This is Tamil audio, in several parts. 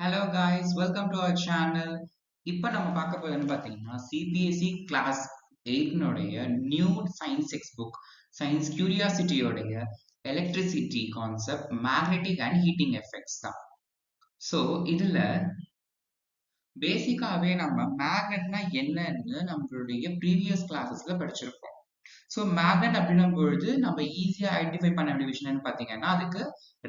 Hello guys, welcome to our channel. இப்போ நம்ம பார்க்க போறது பார்த்தீங்கன்னா சிபிஎஸ்இ கிளாஸ் 8 உடைய new science text book science curiosity உடைய electricity concept magnetic and heating effects தான். ஸோ இதுல பேசிக்காவே நம்ம மேக்னெட்னா என்னன்னு நம்மளுடைய ப்ரீவியஸ் கிளாஸஸ்ல படிச்சிருப்போம். ஸோ மேக்னெட் அப்படின்னும் பொழுது நம்ம ஈஸியா ஐடென்டிஃபை பண்ண வேண்டிய விஷயம் என்னன்னு பார்த்தீங்கன்னா அதுக்கு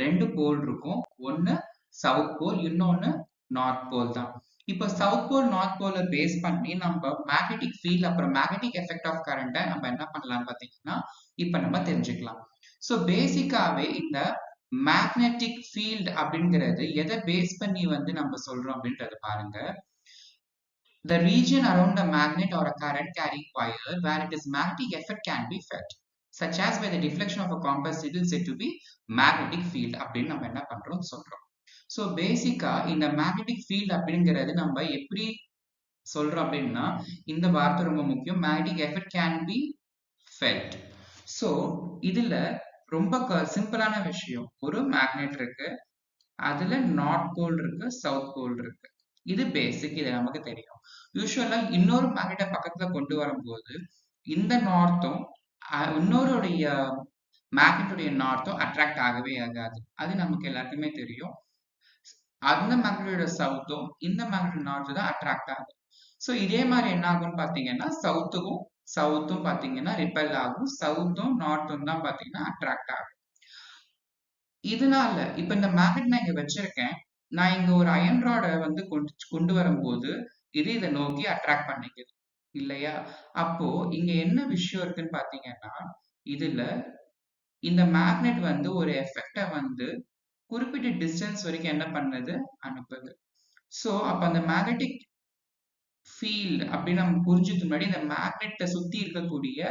ரெண்டு போல் இருக்கும். ஒன்னு சவுத் போல், இன்னொன்னு நார்த் போல் தான். இப்போ சவுத் போல் நார்த் போல பேஸ் பண்ணி நம்ம மேக்னெட்டிக் ஃபீல்ட் அப்புறம் மேக்னெட்டிக் எஃபெக்ட் ஆஃப் கரண்ட்டை நம்ம என்ன பண்ணலாம்னு பார்த்தீங்கன்னா இப்போ நம்ம தெரிஞ்சுக்கலாம். ஸோ பேசிக்காவே இந்த மேக்னெட்டிக் ஃபீல்ட் அப்படிங்கிறது எதை பேஸ் பண்ணி வந்து நம்ம சொல்றோம் அப்படின்றது பாருங்க. The region around a magnet or a current carrying wire where it is magnetic effect can be felt, such as by the deflection of a compass needle said to be magnetic field அப்படின்னு நம்ம என்ன பண்றோம் சொல்றோம். ஸோ பேசிக்கா இந்த மேக்னெட்டிக் ஃபீல்ட் அப்படிங்கிறது நம்ம எப்படி சொல்றோம் அப்படின்னா இந்த வார்த்தை ரொம்ப முக்கியம். Magnetic effect can be felt. So இதுல ரொம்ப சிம்பிளான விஷயம், ஒரு மேக்னெட் இருக்கு, அதுல நார்த் போல் இருக்கு, சவுத் போல் இருக்கு. இது பேசிக், இது நமக்கு தெரியும். யூஸ்வலா இன்னொரு மேக்னெட்டை பக்கத்துல கொண்டு வரும்போது இந்த நார்த்தும் இன்னொருடைய மேக்னெட்டுடைய நார்த்தும் அட்ராக்ட் ஆகவே ஆகாது. அது நமக்கு எல்லாருக்குமே தெரியும். அந்த மேக்னெட்டோட சவுத்தும் இந்த மேக்னெட் நார்த்து தான் அட்ராக்ட் ஆகும். ஸோ இதே மாதிரி என்ன ஆகும்னு பாத்தீங்கன்னா சவுத்தும் பாத்தீங்கன்னா ரிப்பல் ஆகும், சவுத்தும் நார்த்தும் தான் பாத்தீங்கன்னா அட்ராக்ட் ஆகும். இதனால இப்ப இந்த மேக்னெட் நான் இங்க வச்சிருக்கேன், நான் இங்க ஒரு அயன் ராடை வந்து கொண்டு வரும்போது இது இதை நோக்கி அட்ராக்ட் பண்ணிக்குது இல்லையா? அப்போ இங்க என்ன விஷயம் இருக்குன்னு பாத்தீங்கன்னா இதுல இந்த மேக்னெட் வந்து ஒரு எஃபெக்டை வந்து குறிப்பிட்ட டிஸ்டன்ஸ் வரைக்கும் என்ன பண்ணுது, அனுப்புது. ஸோ அப்ப அந்த மேக்னெட்டிக் ஃபீல்ட் அப்படின்னு நம்ம புரிஞ்சுக்கு முன்னாடி இந்த மேக்னெட்டை சுத்தி இருக்கக்கூடிய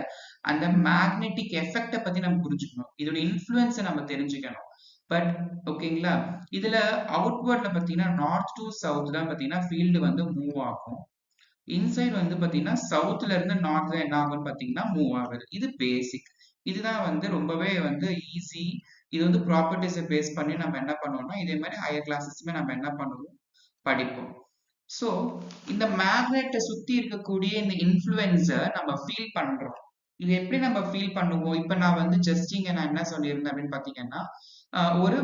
அந்த மேக்னெட்டிக் எஃபெக்டை பத்தி நம்ம புரிஞ்சுக்கணும், இதோட இன்ஃப்ளூயன்ஸை நம்ம தெரிஞ்சுக்கணும். பட் ஓகேங்களா, இதுல அவுட்வர்ட்ல பாத்தீங்கன்னா நார்த் டு சவுத் தான் பாத்தீங்கன்னா ஃபீல்டு வந்து மூவ் ஆகும். இன்சைட் வந்து பாத்தீங்கன்னா சவுத்ல இருந்து நார்த்ல என்ன ஆகும்னு பாத்தீங்கன்னா மூவ் ஆகுது. இது பேசிக். இதுதான் வந்து ரொம்பவே வந்து ஈஸி. இது வந்து ப்ராப்பர்ட்டிஸை பேஸ் பண்ணி நம்ம என்ன பண்ணுவோம்னா இதே மாதிரி ஹையர் கிளாஸஸ்மே நம்ம என்ன பண்ணுவோம், படிப்போம். ஸோ இந்த மேக்னெட்டை சுத்தி இருக்கக்கூடிய இந்த இன்ஃப்ளூயன்ஸை நம்ம ஃபீல் பண்றோம். இது எப்படி நம்ம ஃபீல் பண்ணுவோம்? இப்ப நான் வந்து ஜஸ்ட் இங்க நான் என்ன சொல்லியிருந்தேன் அப்படின்னு பாத்தீங்கன்னா ஒரு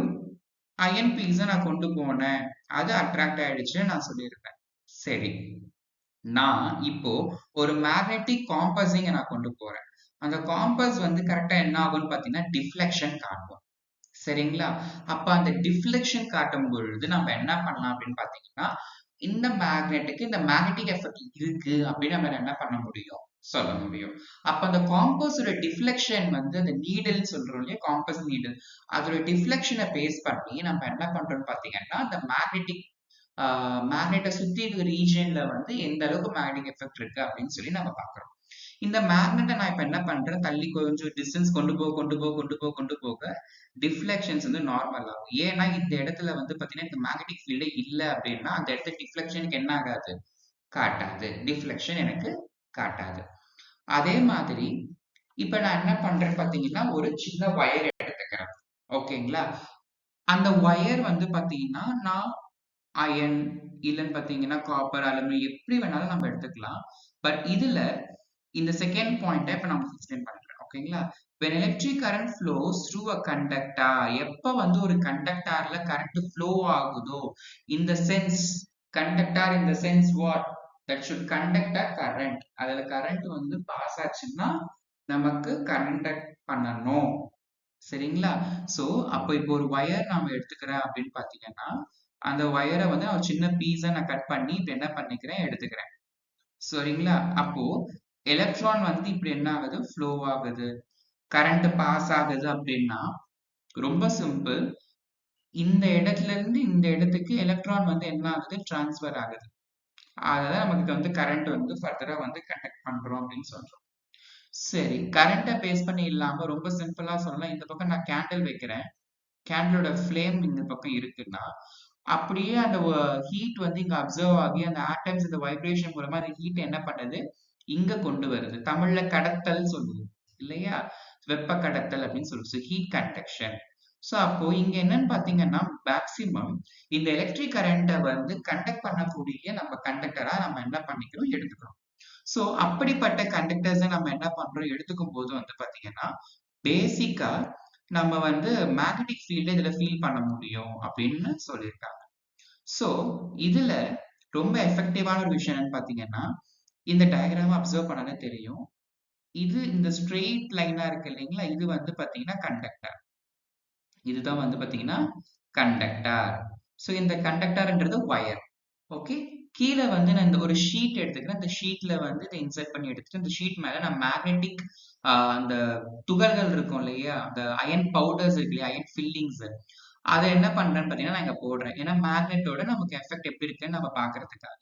அயன் பீஸை நான் கொண்டு போனேன், அது அட்ராக்ட் ஆயிடுச்சுன்னு நான் சொல்லியிருப்பேன். சரி, நான் இப்போ ஒரு மேக்னெட்டிக் காம்பஸிங்க நான் கொண்டு போறேன். அந்த காம்பஸ் வந்து கரெக்டா என்ன ஆகும்னு பாத்தீங்கன்னா டிஃப்ளெக்ஷன் காட்டும். சரிங்களா? அப்ப அந்த டிஃப்ளெக்ஷன் காட்டும் பொழுது நம்ம என்ன பண்ணலாம் அப்படின்னு பாத்தீங்கன்னா இந்த மேக்னெட்டுக்கு இந்த மேக்னெட்டிக் எஃபெக்ட் இருக்கு அப்படின்னு நம்ம என்ன பண்ண முடியும், சொல்ல முடியும். அப்ப அந்த காம்பஸோட டிஃப்ளெக்ஷன் வந்து அந்த நீடில் சொல்றோம் இல்லையா, காம்பஸ் நீடில், அதோட டிஃப்ளெக்ஷனை பேஸ் பண்ணி நம்ம என்ன பண்றோம்னு பாத்தீங்கன்னா அந்த மேக்னெட்டை சுத்தி இருக்க ரீஜன்ல வந்து எந்த அளவுக்கு மேக்னெட்டிக் எஃபெக்ட் இருக்கு அப்படின்னு சொல்லி நம்ம பாக்குறோம். இந்த மேக்னெட்டை நான் இப்ப என்ன பண்றேன், தள்ளி கொஞ்சம் டிஸ்டன்ஸ் கொண்டு போக டிஃப்ளெக்ஷன்ஸ் வந்து நார்மல் ஆகும். ஏன்னா இந்த இடத்துல வந்து பாத்தீங்கன்னா இந்த மேக்னெட்டிக் ஃபீல்டே இல்ல அப்படின்னா அந்த இடத்துல டிஃப்ளெக்ஷனுக்கு என்ன ஆகாது, காட்டாது. டிஃப்ளெக்ஷன் எனக்கு காட்டாது. அதே மாதிரி இப்ப நான் என்ன பண்றேன் பாத்தீங்கன்னா ஒரு சின்ன வயர் எடுத்துக்கிறேன். ஓகேங்களா? அந்த வயர் வந்து பாத்தீங்கன்னா நான் அயன் இல்லன்னு பாத்தீங்கன்னா காப்பர், அலுமினியம் எப்படி வேணாலும் நம்ம எடுத்துக்கலாம். பட் இதுல இந்த செகண்ட் பாயிண்ட்டை இப்ப நான் எக்ஸ்பிளைன் பண்றேன். ஓகேங்களா? when electric current flows through a conductor, எப்ப வந்து ஒரு கண்டக்டர்ல கரண்ட் ஃப்ளோ ஆகுதோ, இந்த sense conductor in the sense what that should conduct a current, அதுல கரண்ட் வந்து பாஸ் ஆச்சுன்னா நமக்கு கண்டக்ட் பண்ணணும். சரிங்களா? சோ அப்போ இப்போ ஒரு வயர் நாம எடுத்துக்கிறேன் அப்படின்னு பாத்தீங்கன்னா அந்த வயரை வந்து ஒரு சின்ன பீஸா நான் கட் பண்ணி இப்ப என்ன பண்ணிக்கிறேன், எடுத்துக்கிறேன். சரிங்களா? அப்போ எலக்ட்ரான் வந்து இப்படி என்ன ஆகுது, ஃப்ளோ ஆகுது, கரண்ட் பாஸ் ஆகுது அப்படின்னா ரொம்ப சிம்பிள். இந்த இடத்துல இருந்து இந்த இடத்துக்கு எலக்ட்ரான் வந்து என்ன ஆகுது, டிரான்ஸ்ஃபர் ஆகுது. அதான் நமக்கு வந்து கரண்ட் வந்து ஃபர்தரா வந்து கண்டக்ட் பண்றோம் அப்படின்னு சொல்றோம். சரி, கரண்ட்டை பேஸ் பண்ணி இல்லாம ரொம்ப சிம்பிளா சொல்லலாம். இந்த பக்கம் நான் கேண்டில் வைக்கிறேன், கேண்டிலோட ஃப்ளேம் இந்த பக்கம் இருக்குன்னா அப்படியே அந்த ஹீட் வந்து இங்க அப்சர்வ் ஆகி அந்த ஆட்டம்ஸ் இந்த வைப்ரேஷன் மூலமா அந்த ஹீட் என்ன பண்ணுது, இங்க கொண்டு வருது. தமிழ்ல கடத்தல் சொல்லுவோம் இல்லையா, வெப்ப கடத்தல் அப்படின்னு சொல்லுவோம். Heat conduction. சோ அப்போ இங்க என்னன்னு பாத்தீங்கன்னா மேக்சிமம் இந்த எலக்ட்ரிக் கரண்ட்டை வந்து கண்டக்ட் பண்ணக்கூடிய நம்ம கண்டக்டரா நம்ம என்ன பண்ணிக்கிறோம் எடுத்துக்கிறோம். சோ அப்படிப்பட்ட கண்டக்டர்ஸ் நம்ம என்ன பண்றோம் எடுத்துக்கும் போது வந்து பாத்தீங்கன்னா பேசிக்கா நம்ம வந்து மேக்னெட்டிக் ஃபீல்ட் இதுல ஃபீல் பண்ண முடியும் அப்படின்னு சொல்லியிருக்காங்க. சோ இதுல ரொம்ப எஃபெக்டிவான ஒரு விஷயம் என்னன்னு பாத்தீங்கன்னா இந்த டயக்ராம் அப்சர்வ் பண்ணாலே தெரியும். இது இந்த ஸ்ட்ரெயிட் லைனா இருக்கு இல்லைங்களா, இது வந்து பாத்தீங்கன்னா கண்டக்டர். இதுதான் வந்து பாத்தீங்கன்னா கண்டக்டர். சோ இந்த கண்டக்டர்ன்றது ஒயர். ஓகே, கீழே வந்து நான் இந்த ஒரு ஷீட் எடுத்துக்கிறேன். இந்த ஷீட்ல வந்து இதை இன்சர்ட் பண்ணி எடுத்துட்டு இந்த ஷீட் மேல நான் மேக்னெட்டிக் அந்த துகள்கள் இருக்கும் இல்லையா, அந்த அயன் பவுடர்ஸ் இருக்கு இல்லையா, அயன் ஃபில்லிங்ஸ், அதை என்ன பண்றேன்னு பாத்தீங்கன்னா நான் இங்க போடுறேன். ஏன்னா மேக்னெட்டோட நமக்கு எஃபெக்ட் எப்படி இருக்குன்னு நம்ம பாக்குறதுக்காக.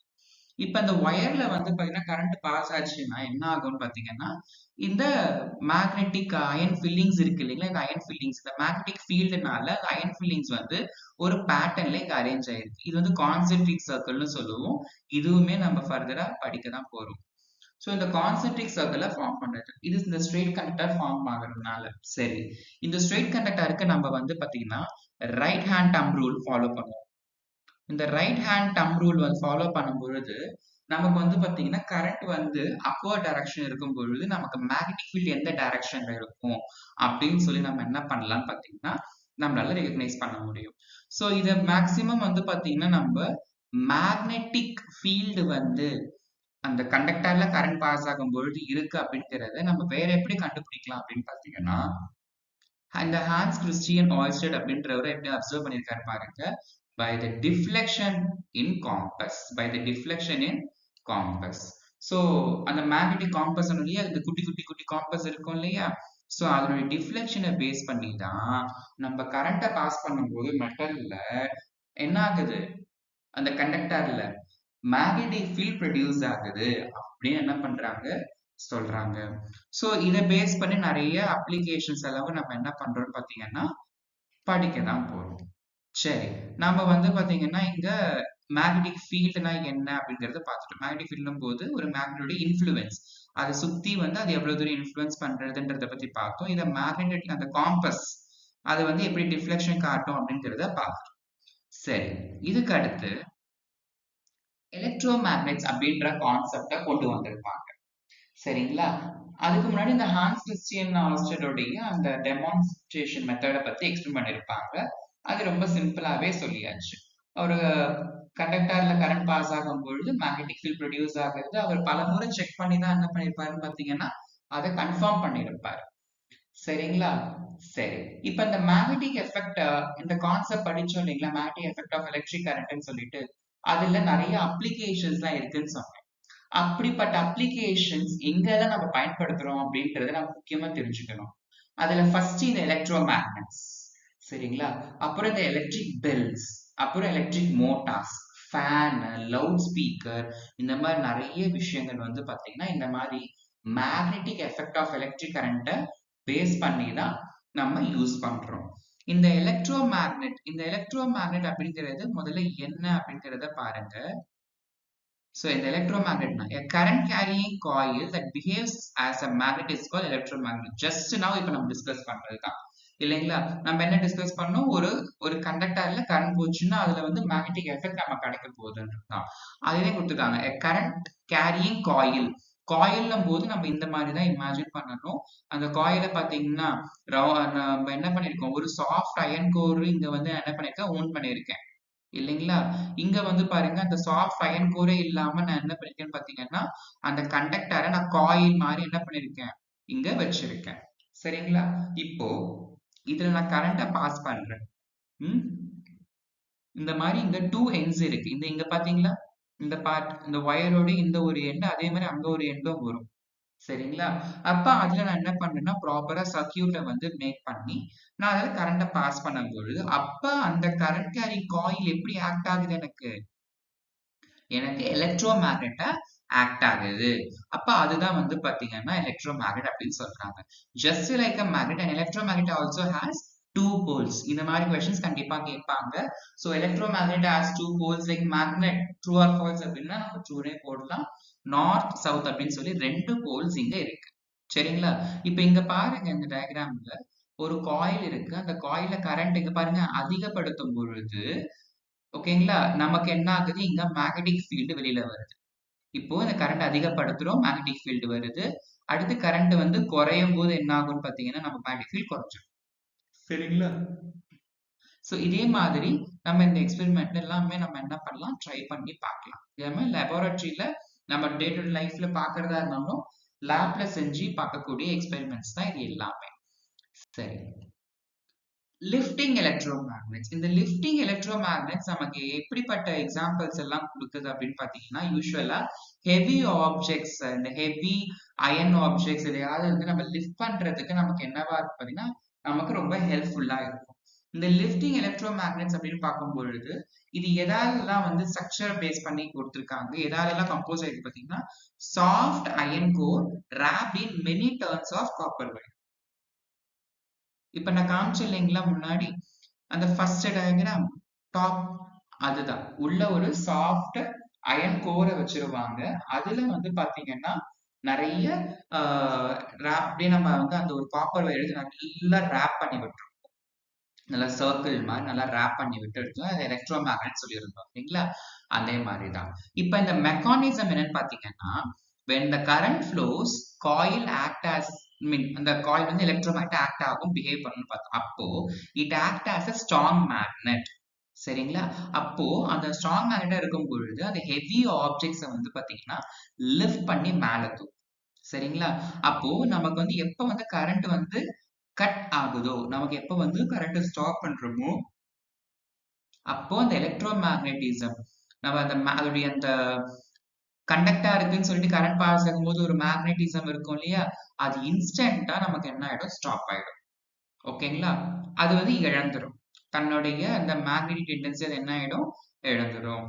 இப்ப இந்த ஒயர்ல வந்து பாத்தீங்கன்னா கரண்ட் பாஸ் ஆச்சுன்னா என்ன ஆகும்னு பாத்தீங்கன்னா இந்த மேக்னெட்டிக் அயன் ஃபில்லிங்ஸ் இருக்கு இல்லைங்களா, இந்த அயன் ஃபில்லிங்ஸ் இந்த மேக்னெட்டிக் ஃபீல்டுனால அயன் ஃபில்லிங்ஸ் வந்து ஒரு பேட்டர்ன்ல இங்க அரேஞ்ச் ஆயிருக்கு. இது வந்து கான்சென்ட்ரிக் சர்க்கிள்னு சொல்லுவோம். இதுவுமே நம்ம ஃபர்தரா படிக்க தான் போறோம். சோ இந்த கான்சென்ட்ரிக் சர்க்கிளை ஃபார்ம் பண்றது இது இந்த ஸ்ட்ரெயிட் கண்டக்டர் ஃபார்ம் ஆகுறதுனால. சரி, இந்த ஸ்ட்ரெயிட் கண்டக்டருக்கு நம்ம வந்து பாத்தீங்கன்னா right hand thumb rule follow பண்ணுவோம். இந்த ரைட் ஹேண்ட் தம்ப் ரூல் வந்து ஃபாலோ பண்ணும் பொழுது நமக்கு வந்து பாத்தீங்கன்னா கரண்ட் வந்து அப்வர்ட் டைரக்ஷன் இருக்கும் பொழுது நமக்கு மேக்னெட்டிக் ஃபீல்ட் எந்த டைரக்ஷன்ல இருக்கும் அப்படின்னு சொல்லி நம்ம என்ன பண்ணலாம்னு பாத்தீங்கன்னா நம்மளால ரெகக்னைஸ் பண்ண முடியும். சோ இத மேக்சிமம் வந்து பாத்தீங்கன்னா நம்ம மேக்னெட்டிக் ஃபீல்டு வந்து அந்த கண்டக்டர்ல கரண்ட் பாஸ் ஆகும் பொழுது இருக்கு அப்படிங்கறத நம்ம வேற எப்படி கண்டுபிடிக்கலாம் அப்படின்னு பாத்தீங்கன்னா அந்த ஹான்ஸ் கிறிஸ்டியன் ஆய்ஸ்டட் அப்படின்றவரை எப்படி அப்சர்வ் பண்ணியிருக்காரு பாருங்க. by the deflection in compass by the deflection in compass. so அந்த மேக்னெட்டிக் காம்பஸ் இல்லையா, அந்த குட்டி குட்டி குட்டி காம்பஸ் இருக்கும் இல்லையா, சோ அதனுடைய டிஃப்ளெக்ஷனை பேஸ் பண்ணி தான் நம்ம கரண்ட்டை பாஸ் பண்ணும்போது மெட்டல்ல என்ன ஆகுது, அந்த கண்டக்டர்ல மேக்னெட்டிக் ஃபீல்ட் ப்ரொடியூஸ் ஆகுது அப்படின்னு என்ன பண்றாங்க சொல்றாங்க. சோ இதை பேஸ் பண்ணி நிறைய அப்ளிகேஷன்ஸ் எல்லாம் நம்ம என்ன பண்றோம்னு பாத்தீங்கன்னா படிக்க தான் போறோம். சரி, நம்ம வந்து பாத்தீங்கன்னா இங்க மேக்னெட்டிக் ஃபீல்ட்னா என்ன அப்படிங்கறத பார்த்துட்டோம். மேக்னெட்டிக் ஃபீல்டும் போது ஒரு மேக்னெட்டோட இன்ஃப்ளூயன்ஸ், அதை சுத்தி வந்து அது எவ்வளவு தூரம் இன்ஃப்ளூயன்ஸ் பண்றதுன்றத பத்தி பார்த்தோம். இதை மேக்னெட்டிக் அந்த காம்பஸ் அது வந்து எப்படி டிஃப்ளெக்ஷன் காட்டும் அப்படிங்கறத பார்த்தோம். சரி, இதுக்கு அடுத்து எலக்ட்ரோ மேக்னெட்ஸ் அப்படின்ற கான்செப்டை கொண்டு வந்திருப்பாங்க. சரிங்களா, அதுக்கு முன்னாடி இந்த ஹான்ஸ் கிறிஸ்டியன் ஆய்ஸ்டருடைய அந்த டெமான்ஸ்ட்ரேஷன் மெத்தடை பத்தி எக்ஸ்பிளைன் பண்ணிருப்பாங்க. அது ரொம்ப சிம்பிளாவே சொல்லியாச்சு. ஒரு கண்டக்டர்ல கரண்ட் பாஸ் ஆகும் பொழுது மேக்னெட்டிக் ஃபீல்ட் ப்ரொடியூஸ் ஆகுது. அவர் பல முறை செக் பண்ணி தான் என்ன பண்ணிருப்பாருன்னு பாத்தீங்கன்னா அதை கன்ஃபார்ம் பண்ணிருப்பாரு. சரிங்களா, சரி, இப்ப இந்த மேக்னெட்டிக் எஃபெக்ட் இந்த கான்செப்ட் படிச்சோம் இல்லைங்களா, மேக்னெட்டிக் எஃபெக்ட் ஆஃப் எலக்ட்ரிக் கரண்ட்னு சொல்லிட்டு அதுல நிறைய அப்ளிகேஷன்ஸ் எல்லாம் இருக்குன்னு சொன்னேன். அப்படிப்பட்ட அப்ளிகேஷன்ஸ் எங்கெல்லாம் நம்ம பயன்படுத்துறோம் அப்படின்றத நம்ம முக்கியமா தெரிஞ்சுக்கணும். அதுல ஃபர்ஸ்ட் இந்த எலக்ட்ரோ மேக்னெட்ஸ், சரிங்களா, அப்புறம் இந்த எலக்ட்ரிக் பெல்ஸ், அப்புறம் electric Motors, fan, loud speaker, இந்த மாதிரி நிறைய விஷயங்கள் வந்து பாத்தீங்கன்னா இந்த மாதிரி மேக்னெட்டிக் எஃபெக்ட் ஆஃப் எலக்ட்ரிக் கரண்ட்டை பேஸ் பண்ணி தான் நம்ம யூஸ் பண்றோம். இந்த எலக்ட்ரோ மேக்னெட் அப்படிங்கிறது முதல்ல என்ன அப்படிங்கிறத பாருங்க. So in the electromagnet, a current carrying coil that behaves as a magnet is called electromagnet. Just now இப்ப நம்ம டிஸ்கஸ் பண்றதுதான் இல்லைங்களா, நம்ம என்ன டிஸ்கஸ் பண்ணோம், ஒரு கண்டக்டர்ல கரண்ட் போச்சுன்னா அதுல வந்து மேக்னெட்டிக் எஃபெக்ட் நம்ம கிடைக்க போகுதுன்றதுதான். அதுவே கொடுத்துருக்காங்க a current carrying coil. காயில்னும் போது நம்ம இந்த மாதிரி தான் இமேஜின் பண்ணணும். அந்த காயில பாத்தீங்கன்னா நம்ம என்ன பண்ணிருக்கோம், ஒரு சாஃப்ட் அயன் கோர் இங்க வந்து என்ன பண்ணிருக்கேன், ஓன் பண்ணிருக்கேன் இல்லைங்களா. இங்க வந்து பாருங்க அந்த சாஃப்ட் அயன் கோரே இல்லாம நான் என்ன பண்ணிருக்கேன்னு பாத்தீங்கன்னா அந்த கண்டக்டரை நான் காயில் மாதிரி என்ன பண்ணிருக்கேன் இங்க வச்சிருக்கேன். சரிங்களா, இப்போ இதுல நான் கரண்ட பாஸ் பண்றேன். இந்த மாதிரி இங்க 2 ends இருக்கு. இங்க பாத்தீங்களா, இந்த பார்ட், இந்த ஒயரோட இந்த ஒரு எண்ட், அதே மாதிரி அங்க ஒரு எண்டும் வரும். சரிங்களா, அப்ப அதுல நான் என்ன பண்றேன்னா ப்ராப்பரா சர்க்கியூட்டை வந்து மேக் பண்ணி நான் அதுல கரண்ட பாஸ் பண்ணும் பொழுது அப்ப அந்த கரண்ட் கேரி காயில் எப்படி ஆக்ட் ஆகுது, எனக்கு எலக்ட்ரோ மேக்னெட்டா ஆக்ட் ஆகுது. அப்ப அதுதான் வந்து பாத்தீங்கன்னா எலக்ட்ரோ மேக்னெட் அப்படின்னு சொல்றாங்க. Just like a magnet and electro magnet also has 2 poles. இந்த மாதிரி கொஸ்டின்ஸ் கண்டிப்பா கேட்பாங்க. So electro magnet has 2 poles like magnet true or false அப்படின்னா நம்ம ட்ரூனே போடலாம். நார்த் சவுத் அப்படின்னு சொல்லி 2 போல்ஸ் இங்க இருக்கு. சரிங்களா, இப்ப இங்க பாருங்க இந்த டயக்ராம்ல ஒரு காயில் இருக்கு. அந்த காயில கரண்ட் இங்க பாருங்க அதிகப்படுத்தும் பொழுது ஓகேங்களா? நமக்கு என்ன ஆகுது? இங்க மேக்னெட்டிக் ஃபீல்டு வெளியில வருது. இப்போ இந்த கரண்ட் அதிகப்படுத்துறோம். மேக்னெட்டிக் ஃபீல்டு வருது. அடுத்து கரண்ட் வந்து குறையும்போது என்ன ஆகும்னு பார்த்தீங்கன்னா, நம்ம மேக்னெட்டிக் ஃபீல்ட் குறைஞ்சிரும். சரிங்களா? ஸோ இதே மாதிரி நம்ம இந்த எக்ஸ்பெரிமெண்ட் எல்லாமே நம்ம என்ன பண்ணலாம்? ட்ரை பண்ணி பார்க்கலாம். இதே லேபரட்டரியில நம்ம டே டு டே லைஃப்ல பார்க்கறதா இருந்தாலும், லேப்ல செஞ்சு பார்க்கக்கூடிய எக்ஸ்பெரிமெண்ட்ஸ் தான் இது எல்லாமே. சரி. லிஃப்டிங் எலக்ட்ரோமேக்னெட்ஸ். இந்த லிஃப்டிங் எலக்ட்ரோமேக்னெட்ஸ் நமக்கு எப்படிப்பட்ட எக்ஸாம்பிள்ஸ் எல்லாம் குடுக்குது அப்படின்னு பார்த்தீங்கன்னா, யூசுவலா ஹெவி ஆப்ஜெக்ட்ஸ் இந்த ஹெவி அயர்ன் ஆப்ஜெக்ட்ஸ் எதையாவது வந்து நம்ம லிஃப்ட் பண்றதுக்கு நமக்கு என்னவா இருக்கு பார்த்தீங்கன்னா, நமக்கு ரொம்ப ஹெல்ப்ஃபுல்லா இருக்கும். இந்த லிஃப்டிங் எலக்ட்ரோமேக்னெட்ஸ் அப்படின்னு பார்க்கும் பொழுது, இது எதாலெல்லாம் வந்து ஸ்ட்ரக்சர் பேஸ் பண்ணி கொடுத்திருக்காங்க, எதாலெல்லாம் கம்போஸ் ஆயிருக்கு பார்த்தீங்கன்னா, soft iron core wrapped in many turns of copper wire. இப்ப நான் காமிச்சேன் இல்லைங்களா முன்னாடி அந்த ஃபர்ஸ்ட் டயக்ராம் டாப் அதுதான் உள்ள ஒரு சாஃப்ட் அயன் கோரை வச்சிருவாங்க. அதுல வந்து பாத்தீங்கன்னா நிறைய அப்படியே நம்ம வந்து அந்த ஒரு காப்பர் வயர் எடுத்து நல்லா ரேப் பண்ணி விட்டுரும். நல்லா சர்க்கிள் மாதிரி நல்லா ரேப் பண்ணி விட்டு எடுத்து அது எலக்ட்ரோ மேக்னெட் சொல்லியிருந்தோம் இல்லைங்களா? அதே மாதிரிதான். இப்ப இந்த மெக்கானிசம் என்னன்னு பாத்தீங்கன்னா, when the current flows, coil act as அந்த காயில் வந்து எலக்ட்ரோமேக்னெட் ஆக்ட் ஆகும், பிஹேவ் பண்ணணும்னு பார்த்தோம். அப்போ it act as a strong magnet. சரிங்களா? அப்போ அந்த ஸ்ட்ராங் மேக்னெட்டா இருக்கும் பொழுது அந்த ஹெவி ஆப்ஜெக்ட்ஸை வந்து பாத்தீங்கன்னா லிஃப்ட் பண்ணி மேல தூக்கும். சரிங்களா? அப்போ நமக்கு வந்து எப்ப வந்து கரண்ட் வந்து கட் ஆகுதோ, நமக்கு எப்ப வந்து கரண்ட் ஸ்டாப் பண்றோமோ, அப்போ அந்த எலக்ட்ரோ மேக்னெட்டிசம் நம்ம அந்த அதோடைய அந்த கண்டக்டா இருக்குன்னு சொல்லிட்டு கரண்ட் பாஸ் ஆகும்போது ஒரு மேக்னெட்டிசம் இருக்கும் இல்லையா? அது இன்ஸ்டன்டா நமக்கு என்ன ஆயிடும்? ஸ்டாப் ஆயிடும். ஓகேங்களா? அது வந்து இழந்துரும். தன்னுடைய அந்த மேக்னெட்டிக் டெண்டன்சி அது என்ன ஆயிடும்? இழந்துரும்.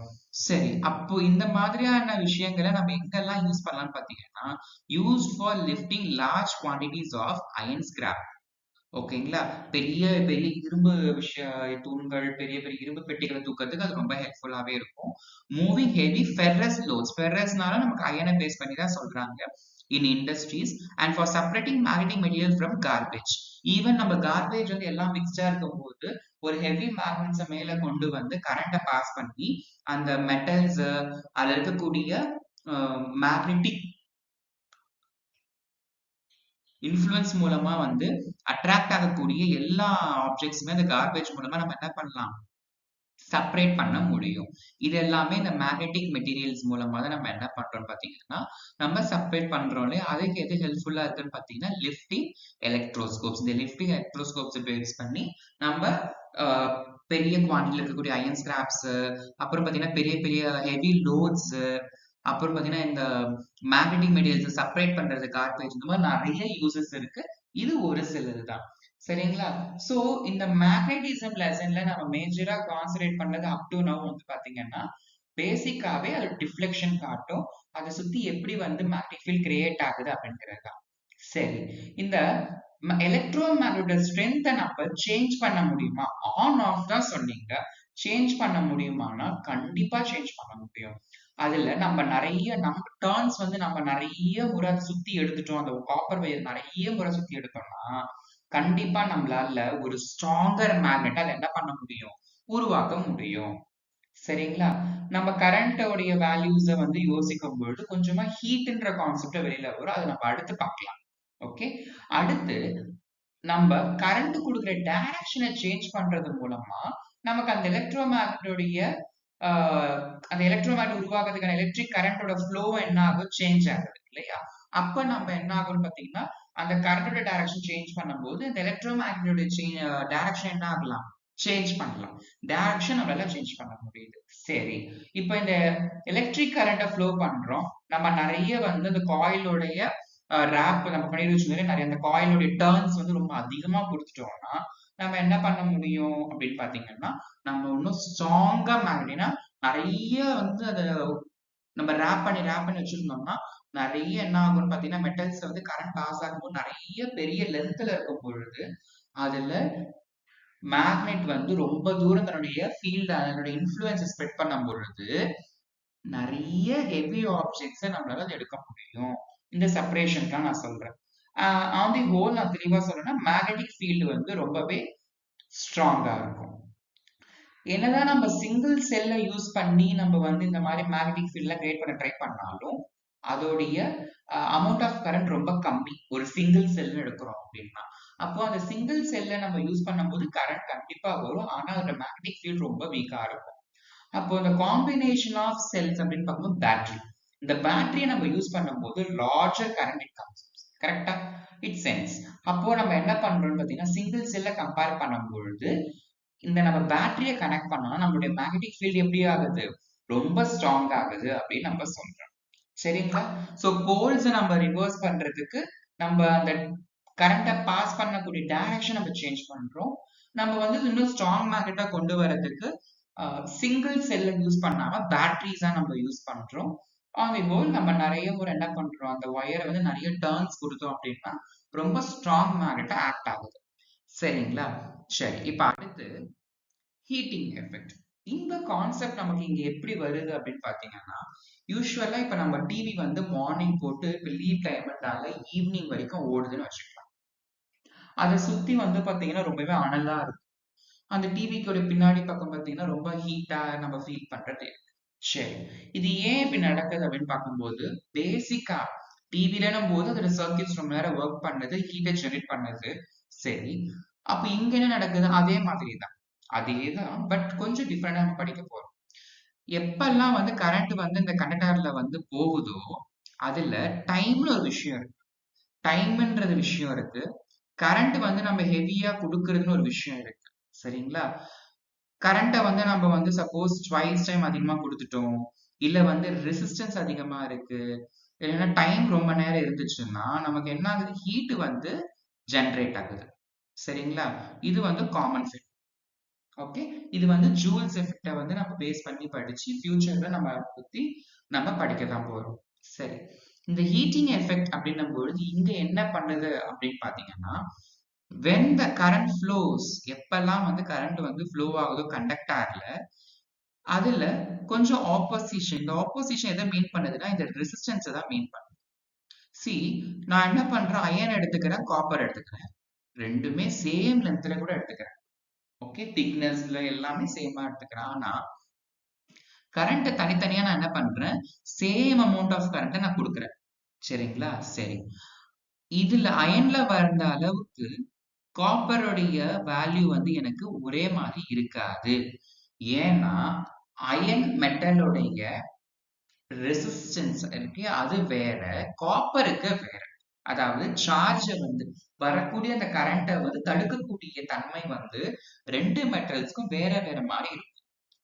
சரி. அப்போ இந்த மாதிரியான விஷயங்களை நம்ம எங்கெல்லாம் யூஸ் பண்ணலாம்னு பாத்தீங்கன்னா, used for lifting large quantities of iron scrap. ஓகேங்களா? பெரிய பெரிய இரும்பு தூண்கள், பெரிய பெரிய இரும்பு பெட்டிகளை தூக்கிறதுக்கு அது ரொம்ப ஹெல்ப்ஃபுல்லாவே இருக்கும். Moving heavy ferrous loads. ஃபெர்ரஸ்னால நமக்கு அயனை பேஸ் பண்ணி தான் சொல்றாங்க. In industries and for separating magnetic material from garbage. Even நம்ம கார்பேஜ் வந்து எல்லாம் மிக்ஸ்டா இருக்கும்போது ஒரு ஹெவி மேக்னெட்ஸை மேல கொண்டு வந்து கரண்ட்டை பாஸ் பண்ணி அந்த மெட்டல்ஸ் அதுல இருக்கக்கூடிய மேக்னெட்டிக் இன்ஃப்ளூயன்ஸ் மூலமா வந்து அட்ராக்ட் ஆகக்கூடிய எல்லா ஆப்ஜெக்ட்ஸுமே அந்த கார்பேஜ் மூலமா நம்ம என்ன பண்ணலாம்? செப்பரேட் பண்ண முடியும். இது எல்லாமே இந்த மேக்னெட்டிக் மெட்டீரியல்ஸ் மூலமா தான் நம்ம என்ன பண்றோம்னு பாத்தீங்கன்னா, நம்ம செப்பரேட் பண்றோம் இல்லையா? அதுக்கு எது ஹெல்ப்ஃபுல்லா இருக்குன்னு பாத்தீங்கன்னா, லிஃப்டிங் எலக்ட்ரோஸ்கோப்ஸ். இந்த லிஃப்டிங் எலக்ட்ரோஸ்கோப்ஸ் பேஸ் பண்ணி நம்ம பெரிய குவான்டிட்டில இருக்கக்கூடிய அயன் ஸ்கிராப்ஸ், அப்புறம் பாத்தீங்கன்னா பெரிய பெரிய ஹெவி லோட்ஸ், அப்புறம் பாத்தீங்கன்னா இந்த மேக்னெட்டிக் மெட்டீரியல்ஸ் செப்பரேட் பண்றது கார்பேஜ், இந்த மாதிரி நிறைய யூசஸ் இருக்கு. இது ஒரு சிலது தான். சரிங்களா? சோ இந்த மேக்னெட்டிசம் லெசன்ல நம்ம மேஜரா கான்சென்ட்ரேட் பண்ணது அப் டு நவ் வந்து பாத்தீங்கன்னா, பேசிக்காவே அது டிஃப்ளெக்ஷன் காட்டும். அதை சுத்தி எப்படி வந்து மேக்னெட்டிக் ஃபீல்ட் கிரியேட் ஆகுது அப்படிங்கிறது தான். சரி. இந்த எலக்ட்ரோ மேக்னெட்டோட ஸ்ட்ரென்த்தை நம்ம சேஞ்ச் பண்ண முடியுமா? ஆன் ஆஃப் தான் சொன்னீங்க. சேஞ்ச் பண்ண முடியுமானா கண்டிப்பா சேஞ்ச் பண்ண முடியும். அதுல நம்ம நிறைய டர்ன்ஸ் வந்து நம்ம நிறைய முறை சுத்தி எடுத்துட்டோம். அந்த காப்பர் வயர் நிறைய முறை சுத்தி எடுத்தோம்னா கண்டிப்பா நம்மளால ஒரு ஸ்ட்ராங்கர் மேக்னெட் அதை என்ன பண்ண முடியும்? உருவாக்க முடியும். சரிங்களா? நம்ம கரண்டோடைய வேல்யூஸ வந்து யோசிக்கும் பொழுது கொஞ்சமா ஹீட்ன்ற கான்செப்ட் வெளியில வரும். அதை நம்ம அடுத்து பார்க்கலாம். ஓகே. அடுத்து நம்ம கரண்ட் கொடுக்குற டைரக்ஷனை சேஞ்ச் பண்றது மூலமா நமக்கு அந்த எலக்ட்ரோமேக்னெட்டோடைய அந்த எலக்ட்ரோமேக்னெட் உருவாக்குறதுக்கான எலக்ட்ரிக் கரண்டோட ஃப்ளோ என்ன ஆகும்? சேஞ்ச் ஆகுது இல்லையா? அப்ப நம்ம என்ன ஆகும்னு பாத்தீங்கன்னா, அந்த கரண்டோட டைரக்ஷன் சேஞ்ச் பண்ணும்போது இந்த எலக்ட்ரோமேக்னெட்டோட டைரக்ஷன் என்ன ஆகலாம்? சேஞ்ச் பண்ணலாம். டைரக்ஷன் நம்மளால சேஞ்ச் பண்ண முடியுது. சரி. இப்ப இந்த எலக்ட்ரிக் கரண்ட்டை ஃப்ளோ பண்றோம். நம்ம நிறைய வந்து இந்த காயிலோடைய ரேப் நம்ம பண்ணி வச்சுருந்தோம் நிறைய அந்த காயிலோடைய டர்ன்ஸ் வந்து ரொம்ப அதிகமா கொடுத்துட்டோம்னா நம்ம என்ன பண்ண முடியும் அப்படின்னு பாத்தீங்கன்னா, நம்ம இன்னும் ஸ்ட்ராங்கா மேக்னெட்னா நிறைய வந்து அதை நம்ம ரேப் பண்ணி வச்சிருந்தோம்னா நிறைய என்ன ஆகும்னு பாத்தீங்கன்னா, மெட்டல்ஸ் வந்து கரண்ட் பாஸ் ஆகும்போது நிறைய பெரிய லென்த்ல இருக்கும் பொழுது அதுல மேக்னெட் வந்து ரொம்ப தூரம் தன்னுடைய ஃபீல்ட் அதனுடைய இன்ஃப்ளூயன்ஸ் ஸ்ப்ரெட் பண்ணும் பொழுது நிறைய ஹெவி ஆப்ஜெக்ட்ஸை நம்மளால அதை எடுக்க முடியும். இந்த செப்பரேஷன் தான் நான் சொல்றேன். ஆன் தி ஹோல் நான் தெளிவா சொல்லணும்னா மேக்னெட்டிக் ஃபீல்டு வந்து ரொம்பவே ஸ்ட்ராங்கா இருக்கும். என்னதான் நம்ம சிங்கிள் செல்ல யூஸ் பண்ணி நம்ம வந்து இந்த மாதிரி மேக்னெட்டிக் ஃபீல்ட்ல கிரியேட் பண்ண ட்ரை பண்ணாலும் அதோடைய அமௌண்ட் ஆஃப் கரண்ட் ரொம்ப கம்மி ஒரு சிங்கிள் செல் எடுக்கிறோம் அப்படின்னா. அப்போ அந்த சிங்கிள் செல்ல நம்ம யூஸ் பண்ணும்போது கரண்ட் கண்டிப்பா வரும், ஆனா அதோட மேக்னெட்டிக் ஃபீல்ட் ரொம்ப வீக்கா இருக்கும். அப்போ இந்த காம்பினேஷன் ஆஃப் செல்ஸ் அப்படின்னு பார்க்கும்போது பேட்டரி, இந்த பேட்டரியை நம்ம யூஸ் பண்ணும்போது லார்ஜர் கரண்ட் இட் கம்ஸ், கரெக்டா? It sense. அப்போ நம்ம என்ன பண்றோம்னு பார்த்தீங்கன்னா சிங்கிள் செல்ல கம்பேர் பண்ணும்பொழுது இந்த நம்ம பேட்டரியை கனெக்ட் பண்ணோம்னா நம்மளுடைய மேக்னெட்டிக் ஃபீல்ட் எப்படி ஆகுது, ரொம்ப ஸ்ட்ராங் ஆகுது அப்படின்னு நம்ம சொல்றோம். சரிங்களா? சோ போல்ஸ் நம்ம ரிவர்ஸ் பண்றதுக்கு நம்ம அந்த கரண்ட்டை பாஸ் பண்ணக்கூடிய டைரக்ஷன் நம்ம சேஞ்ச் பண்றோம். நம்ம வந்து இன்னும் ஸ்ட்ராங் மேக்னெட்டா கொண்டு வரதுக்கு சிங்கிள் செல்ல யூஸ் பண்ணாம பேட்டரிஸா நம்ம யூஸ் பண்றோம். ஆன் தி ஹோல் நம்ம நிறைய ஒரு என்ன பண்றோம், அந்த ஒயரை வந்து நிறைய டர்ன்ஸ் கொடுத்தோம் அப்படின்னா ரொம்ப ஸ்ட்ராங் மேக்னெட்டா ஆக்ட் ஆகுது. சரிங்களா? சரி, இப்ப அடுத்து ஹீட்டிங் எஃபெக்ட். இந்த கான்செப்ட் நமக்கு இங்க எப்படி வருது அப்படின்னு பாத்தீங்கன்னா, யூஸ்வலா இப்ப நம்ம டிவி வந்து மார்னிங் போட்டு இப்ப லீவ் டைம்னால ஈவினிங் வரைக்கும் ஓடுதுன்னு வச்சுக்கலாம். அதை சுத்தி வந்து பாத்தீங்கன்னா ரொம்பவே அனலா இருக்கும். அந்த டிவிக்கு பின்னாடி பக்கம் பாத்தீங்கன்னா ரொம்ப ஹீட்டா நம்ம ஃபீல் பண்றது. சரி, இது ஏன் இப்படி நடக்குது அப்படின்னு பார்க்கும்போது பேசிக்கா டிவிலனும் போது அதோட சர்க்கியூட்ஸ் ரொம்ப நேரம் ஒர்க் பண்ணுது, ஹீட்டை ஜெனரேட் பண்ணுது. சரி, அப்ப இங்க என்ன நடக்குது, அதே மாதிரி தான், அதேதான், பட் கொஞ்சம் டிஃப்ரெண்டா நம்ம படிக்க போறோம். எப்பெல்லாம் வந்து கரண்ட் வந்து இந்த கண்டக்டர்ல வந்து போகுதோ அதுல டைம்னு ஒரு விஷயம் இருக்கு. டைம்ன்றது விஷயம் இருக்கு, கரண்ட் வந்து நம்ம ஹெவியா கொடுக்கறதுன்னு ஒரு விஷயம் இருக்கு. சரிங்களா? கரண்ட்டை வந்து நம்ம வந்து சப்போஸ் ட்வைஸ் டைம் அதிகமா கொடுத்துட்டோம், இல்ல வந்து ரெசிஸ்டன்ஸ் அதிகமா இருக்கு, இல்லைன்னா டைம் ரொம்ப நேரம் இருந்துச்சுன்னா நமக்கு என்ன ஆகுது, ஹீட் வந்து ஜெனரேட் ஆகுது. சரிங்களா? இது வந்து காமன் செட். ஓகே, இது வந்து ஜூல்ஸ் எஃபெக்டை வந்து நம்ம பேஸ் பண்ணி படிச்சு ஃபியூச்சர்ல நம்ம பத்தி நம்ம படிக்க தான் போறோம். சரி, இந்த ஹீட்டிங் எஃபெக்ட் அப்படின்னும் பொழுது இங்க என்ன பண்ணுது அப்படின்னு பாத்தீங்கன்னா, when the current flows, எப்பெல்லாம் வந்து கரண்ட் வந்து ஃப்ளோ ஆகுதோ கண்டக்டர்ல, அதுல கொஞ்சம் ஆப்போசிஷன், இந்த ஆப்போசிஷன் எதை மீன் பண்ணுதுன்னா இந்த ரெசிஸ்டன்ஸை தான் மீன் பண்ணுது. சி, நான் என்ன பண்றேன், அயன் எடுத்துக்கிறேன், காப்பர் எடுத்துக்கிறேன், ரெண்டுமே சேம் லென்த்ல கூட எடுத்துக்கிறேன். ஓகே, திக்னஸ்ல எல்லாமே சேமா எடுத்துக்கிறேன். ஆனா கரண்ட் தனித்தனியா நான் என்ன பண்றேன், சேம் அமௌண்ட் ஆஃப் கரண்ட் நான் கொடுக்குறேன். சரிங்களா? சரி, இதுல அயன்ல வந்த அளவுக்கு காப்பருடைய வேல்யூ வந்து எனக்கு ஒரே மாதிரி இருக்காது. ஏன்னா அயன் மெட்டலுடைய ரெசிஸ்டன்ஸ் இருக்கு, அது வேற, காப்பருக்கு வேற. அதாவது சார்ஜ வந்து வரக்கூடிய அந்த கரண்ட்டை வந்து தடுக்கக்கூடிய தன்மை வந்து ரெண்டு மெட்டல்ஸ்க்கும் வேற வேற மாதிரி இருக்கும்.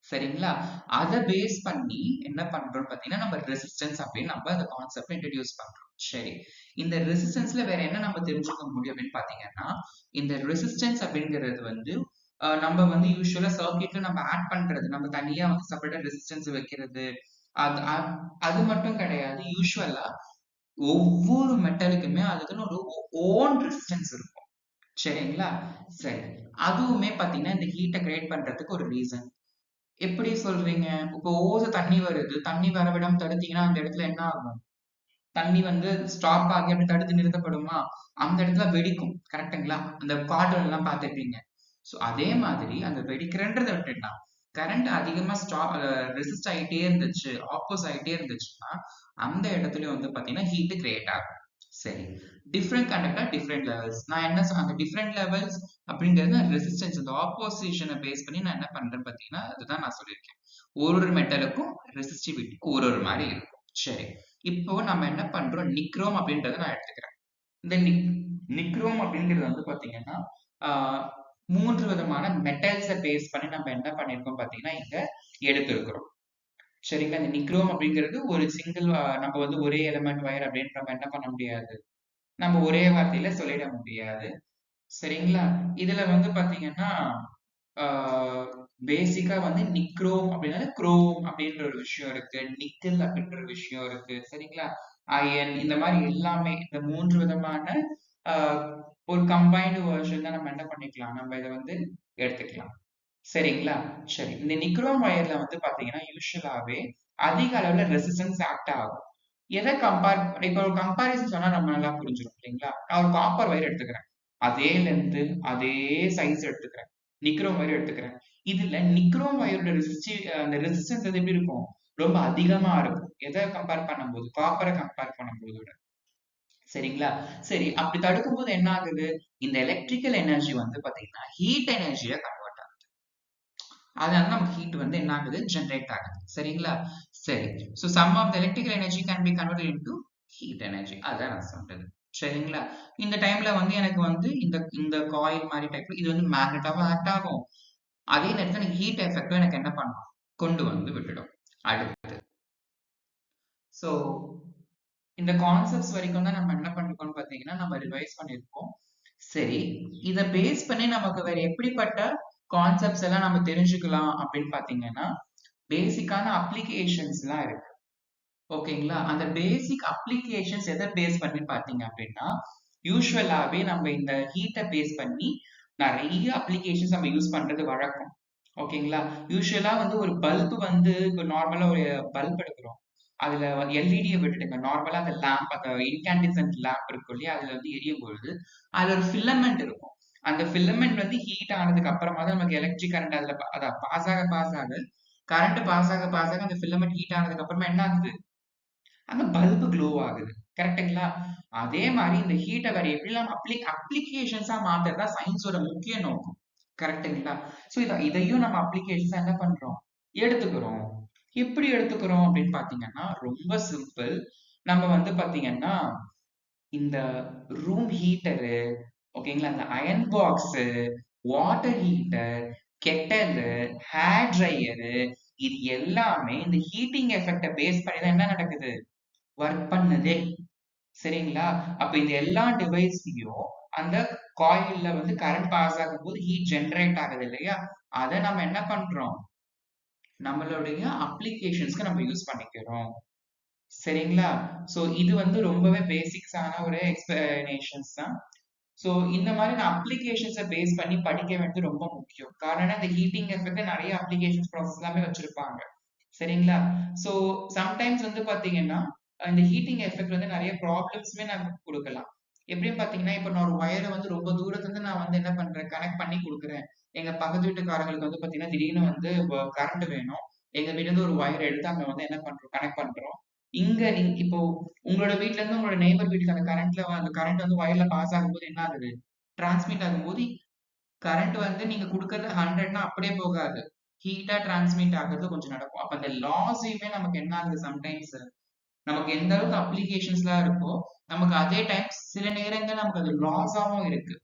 சரிங்களா? அதை பேஸ் பண்ணி என்ன பண்றோம் பாத்தீங்கன்னா நம்ம ரெசிஸ்டன்ஸ் அப்படின்னு நம்ம அந்த கான்செப்ட் இன்ட்ரடியூஸ் பண்றோம். சரி, இந்த ரெசிஸ்டன்ஸ்ல வேற என்ன நம்ம தெரிஞ்சுக்க முடியும் அப்படின்னு பாத்தீங்கன்னா, இந்த ரெசிஸ்டன்ஸ் அப்படிங்கிறது வந்து நம்ம வந்து யூஸ்வலா சர்க்யூட்ல நம்ம ஆட் பண்றது, நம்ம தனியா வந்து செப்பரேட்டா ரெசிஸ்டன்ஸ் வைக்கிறது, அது அது மட்டும் கிடையாது. யூஸ்வலா ஒவ்வொரு மெட்டலுக்குமே அதுக்குன்னு ஒரு ஓன் ரெசிஸ்டன்ஸ் இருக்கும். சரிங்களா? சரி, அதுவுமே பாத்தீங்கன்னா இந்த ஹீட்டை கிரியேட் பண்றதுக்கு ஒரு ரீசன். எப்படி சொல்றீங்க? இப்போ ஓச தண்ணி வருது, தண்ணி வர விடாம தடுத்தீங்கன்னா அந்த இடத்துல என்ன ஆகும், தண்ணி வந்து ஸ்டாப் ஆகி அப்படி தடுத்து நிறுத்தப்படுமா? அந்த இடத்துல வெடிக்கும், கரெக்ட்டுங்களா? அந்த கார்ட்டூன் எல்லாம் பார்த்திருப்பீங்க. சோ அதே மாதிரி அந்த வெடிக்கிறன்றத விட்டுட்டா கரண்ட் அதிகமா ரெசிஸ்ட் ஆகிட்டே இருந்துச்சு, ஆப்போஸ் ஆகிட்டே இருந்துச்சுன்னா அந்த இடத்துலயும் வந்து பாத்தீங்கன்னா ஹீட் கிரியேட் ஆகும். சரி, டிஃப்ரெண்ட் கண்டக்டர் டிஃப்ரெண்ட் லெவல்ஸ், நான் என்ன சொன்ன அந்த டிஃப்ரெண்ட் லெவல்ஸ் அப்படிங்கிறது ரெசிஸ்டன்ஸ், இந்த ஆப்போசிஷனை பேஸ் பண்ணி நான் என்ன பண்றேன் பாத்தீங்கன்னா அதுதான் நான் சொல்லியிருக்கேன். ஒரு மெட்டலுக்கும் ரெசிஸ்டிவிட்டி ஒரு மாதிரி இருக்கும். சரி, இப்போ நம்ம என்ன பண்றோம், நிக்ரோம் அப்படின்றத நான் எடுத்துக்கிறேன். இந்த நிக்ரோம் அப்படிங்கிறது வந்து பாத்தீங்கன்னா மூன்று விதமான மெட்டல்ஸை பேஸ் பண்ணி நம்ம என்ன பண்ணிருக்கோம் பாத்தீங்கன்னா இங்க எடுத்திருக்கிறோம். சரிங்களா? இந்த நிக்ரோம் அப்படிங்கிறது ஒரு சிங்கிள், நம்ம வந்து ஒரே எலிமெண்ட் வயர் அப்படின்னு நம்ம என்ன பண்ண முடியாது, நம்ம ஒரே வார்த்தையில சொல்லிட முடியாது. சரிங்களா? இதுல வந்து பாத்தீங்கன்னா பேசிக்கா வந்து நிக்ரோம் அப்படின்னா குரோம் அப்படின்ற ஒரு விஷயம் இருக்கு, நிக்கல் அப்படின்ற ஒரு விஷயம் இருக்கு. சரிங்களா? அயன், இந்த மாதிரி எல்லாமே இந்த மூன்று விதமான ஆஹ் ஒரு கம்பைன்டு வெர்ஷன் தான் நம்ம என்ன பண்ணிக்கலாம், நம்ம இதை வந்து எடுத்துக்கலாம். சரிங்களா? சரி, இந்த நிக்ரோம் வயர்ல வந்து பாத்தீங்கன்னா யூஸ்வலாவே அதிக அளவுல ரெசிஸ்டன்ஸ் ஆக்ட் ஆகும். எதை கம்பேர் இப்ப ஒரு கம்பாரிசன் சொன்னா நம்ம நல்லா புரிஞ்சிடும் இல்லைங்களா? நான் ஒரு காப்பர் வயர் எடுத்துக்கிறேன். அதே லென்த், அதே சைஸ் எடுத்துக்கிறேன். நிக்ரோம் வயர் எடுத்துக்கிறேன். இதுல நிக்ரோம் வயரோட அந்த ரெசிஸ்டன்ஸ் வந்து எப்படி இருக்கும்? ரொம்ப அதிகமா இருக்கும். எதை கம்பேர் பண்ணும்போது? காப்பரை கம்பேர் பண்ணும்போது விட. சரிங்களா? சரி, அப்படி தடுக்கும்போது என்ன ஆகுது? இந்த எலக்ட்ரிக்கல் எனர்ஜி வந்து பாத்தீங்கன்னா, ஹீட் எனர்ஜியா கன்வெர்ட் ஆகுது. அதனால நமக்கு ஹீட் வந்து என்ன ஆகுது? ஜெனரேட் ஆகுது. சரிங்களா? சரி. So some of the electrical energy can be converted into heat energy. அதான் நான் சொல்றது. சரிங்களா? இந்த டைம்ல வந்து எனக்கு வந்து இந்த இந்த காயில் மாதிரி டைப்ல இது வந்து மேக்னெட்டாவும் ஆக்ட் ஆகும். அதே நேரத்துல எனக்கு ஹீட் எஃபெக்டும் எனக்கு என்ன பண்ணும்? கொண்டு வந்து விட்டுடும். அடுத்து. சோ இந்த கான்செப்ட்ஸ் வரைக்கும் தான் நம்ம என்ன பண்ணிருக்கோம்னு பாத்தீங்கன்னா, நம்ம ரிவைஸ் பண்ணியிருக்கோம். சரி, இத பேஸ் பண்ணி நமக்கு வேற எப்படிப்பட்ட கான்செப்ட்ஸ் எல்லாம் நம்ம தெரிஞ்சுக்கலாம் அப்படின்னு பாத்தீங்கன்னா, பேசிக்கான அப்ளிகேஷன்ஸ்லாம் இருக்கு. ஓகேங்களா? அந்த பேசிக் அப்ளிகேஷன்ஸ் எத பேஸ் பண்ணி பார்த்தீங்க அப்படின்னா, யூசுவலாவே நம்ம இந்த ஹீட்ட பேஸ் பண்ணி நெறைய அப்ளிகேஷன்ஸ் நம்ம யூஸ் பண்றது வழக்கம். ஓகேங்களா? யூசுவலா வந்து ஒரு பல்ப் வந்து இப்ப நார்மலா ஒரு பல்ப் எடுக்குறோம். அதுல வந்து எல்இடிய விட்டுடுங்க. நார்மலா அந்த லேம்ப் அந்த இன்கேண்டசன்ட் லேம்ப் இருக்கும் இல்லையா? அதுல வந்து எரியும் பொழுது, அதுல ஒரு ஃபிலமென்ட் இருக்கும். அந்த ஃபிலமென்ட் வந்து ஹீட் ஆனதுக்கு அப்புறமா தான் நமக்கு எலக்ட்ரிக் கரண்ட் அதுல அதான் பாஸ் ஆக கரண்ட் பாஸ் ஆக அந்த ஃபிலமென்ட் ஹீட் ஆனதுக்கு அப்புறமா என்ன ஆகுது? அந்த பல்பு க்ளோ ஆகுது. கரெக்ட்டுங்களா? அதே மாரி இந்த ஹீட்ட வேற எப்படிலாம் அப்ளிகேஷன்ஸா மாத்துறது தான் சயின்ஸோட முக்கிய நோக்கம். கரெக்ட்டுங்களா? சோ இதையும் நம்ம அப்ளிகேஷன்ஸா என்ன பண்றோம்? எடுத்துக்கிறோம். எப்படி எடுத்துக்கிறோம் அப்படின்னு பார்த்தீங்கன்னா, ரொம்ப சிம்பிள். நம்ம வந்து பார்த்தீங்கன்னா, இந்த ரூம் ஹீட்டரு, ஓகேங்களா? இந்த iron box, water heater, kettle, hair dryer இது எல்லாமே இந்த ஹீட்டிங் எஃபெக்ட்ட பேஸ் பண்ணி தான் என்ன நடக்குது? ஒர்க் பண்ணுதே. சரிங்களா? அப்ப இந்த எல்லா டிவைஸ்லயும் அந்த காயில்ல வந்து கரண்ட் பாஸ் ஆகும்போது ஹீட் ஜெனரேட் ஆகுது இல்லையா? அத நம்ம என்ன பண்றோம்? நம்மளுடைய அப்ளிகேஷன்ஸ்க்கு நம்ம யூஸ் பண்ணிக்கிறோம். சரிங்களா? சோ இது வந்து ரொம்பவே பேசிக்ஸான ஒரு எக்ஸ்பிளனேஷன்ஸ் தான். சோ இந்த மாரி நான் அப்ளிகேஷன்ஸ பேஸ் பண்ணி படிக்க வேண்டியது ரொம்ப முக்கியம். காரணம் இந்த ஹீட்டிங் எஃபெக்ட் நெறைய அப்ளிகேஷன்ஸ் ப்ராசஸ் எல்லாமே வச்சிருப்பாங்க. சரிங்களா? சோ சம்டைம்ஸ் வந்து பாத்தீங்கன்னா, இந்த ஹீட்டிங் எஃபெக்ட் வந்து நெறைய ப்ராப்ளம்ஸ்மே நமக்கு குடுக்கலாம். எப்படின்னு பாத்தீங்கன்னா, இப்ப நான் ஒரு வயர வந்து ரொம்ப தூரத்துல இருந்து நான் வந்து என்ன பண்றேன், கனெக்ட் பண்ணி குடுக்குறேன். எங்க பக்கத்து வீட்டுக்காரங்களுக்கு வந்து பாத்தீங்கன்னா, திடீர்னு வந்து கரண்ட் வேணும். எங்க வீட்ல இருந்து ஒரு வயர் எடுத்து அங்க வந்து என்ன பண்றோம், கனெக்ட் பண்றோம். இங்க இப்போ உங்களோட வீட்ல இருந்து உங்களோட நெய்பர் வீட்டுக்கு அந்த கரண்ட் வந்து வயர்ல பாஸ் ஆகும்போது என்ன ஆகுது? டிரான்ஸ்மிட் ஆகும்போது கரண்ட் வந்து நீங்க குடுக்கறது 100ன்னா அப்படியே போகாது. ஹீட்டா டிரான்ஸ்மிட் ஆகுறது கொஞ்சம் நடக்கும். அப்ப அந்த லாஸயுமே நமக்கு என்ன ஆகுது சம்டைம்ஸ் நமக்கு எந்த அளவுக்கு அப்ளிகேஷன்ஸ்லாம் இருக்கோ, நமக்கு அதே டைம் சில நேரங்கள்ல நமக்கு அது லாஸாவும் இருக்கு.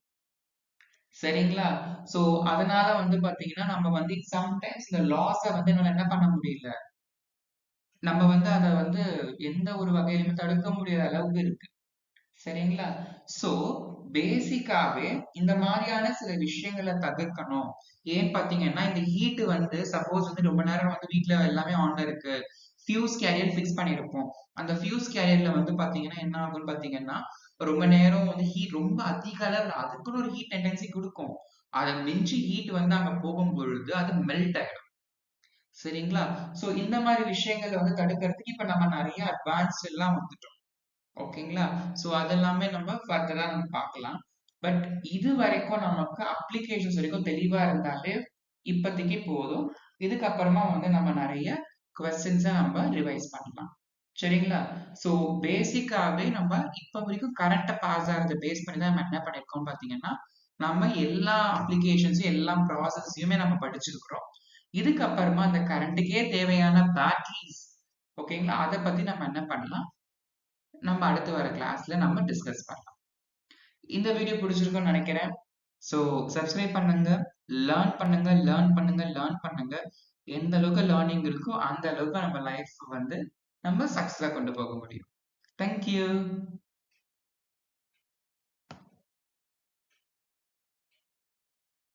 சரிங்களா? சோ அதனால வந்து பாத்தீங்கன்னா, நம்ம வந்து சம்டைம்ஸ் இந்த லாஸ வந்து என்னால என்ன பண்ண முடியல. நம்ம வந்து அத வந்து எந்த ஒரு வகையிலுமே தடுக்க முடியாத அளவுக்கு இருக்கு. சரிங்களா? சோ, பேசிக்காவே இந்த மாரியான சில விஷயங்கள தவிர்க்கணும். ஏன்னு பார்த்தீங்கன்னா, இந்த ஹீட் வந்து சப்போஸ் வந்து ரொம்ப நேரம் வந்து வீட்ல எல்லாமே ஆன்ல இருக்கு. ஃபியூஸ் கேரியர் ஃபிக்ஸ் பண்ணியிருப்போம். அந்த ஃபியூஸ் கேரியர்ல வந்து பார்த்தீங்கன்னா, என்ன ஆகும்னு பார்த்தீங்கன்னா, ரொம்ப நேரம் வந்து ஹீட் ரொம்ப அதிக அளவுல அதுக்குன்னு ஒரு ஹீட் டெண்டன்சி குடுக்கும். அத மிஞ்சி ஹீட் வந்து அங்க போகும்பொழுது, அது மெல்ட் ஆயிடும். சரிங்களா? சோ, இந்த மாரி விஷயங்கள வந்து தடுக்கிறதுக்கு இப்ப நம்ம நெறைய அட்வான்ஸ்ட் எல்லாம் வந்துட்டோம். ஓகேங்களா? சோ அதெல்லாமே நம்ம ஃபர்தரா நம்ம பார்க்கலாம். பட் இது வரைக்கும் நமக்கு அப்ளிகேஷன்ஸ் வரைக்கும் தெளிவா இருந்தாலே இப்போதைக்கு போதும். இதுக்கப்புறமா வந்து நம்ம நெறைய கொஸ்டின்ஸ நம்ம ரிவைஸ் பண்ணலாம். சரிங்களா? சோ பேசிக்காவே நம்ம இப்ப வரைக்கும் கரண்ட்ட பாஸ் ஆகுறத பேஸ் பண்ணி தான் நம்ம என்ன பண்ணியிருக்கோம்னு பார்த்தீங்கன்னா, நம்ம எல்லா அப்ளிகேஷன்ஸையும் எல்லா ப்ராசஸையுமே நம்ம படிச்சிருக்கிறோம். இதுக்கப்புறமா அந்த கரண்ட்டுக்கே தேவையான பேட்டரீஸ் ஓகேங்களா? அத பத்தி நம்ம என்ன பண்ணலாம்? நம்ம அடுத்து வர கிளாஸ்ல நம்ம டிஸ்கஸ் பண்ணலாம். இந்த வீடியோ பிடிச்சிருக்கும்னு நினைக்கிறேன். ஸோ சப்ஸ்கிரைப் பண்ணுங்க, லேர்ன் பண்ணுங்க. எந்த அளவுக்கு லேர்னிங் இருக்கோ அந்த அளவுக்கு நம்ம லைஃப் வந்து நம்ம சக்ஸஸா கொண்டு போக முடியும். Thank you.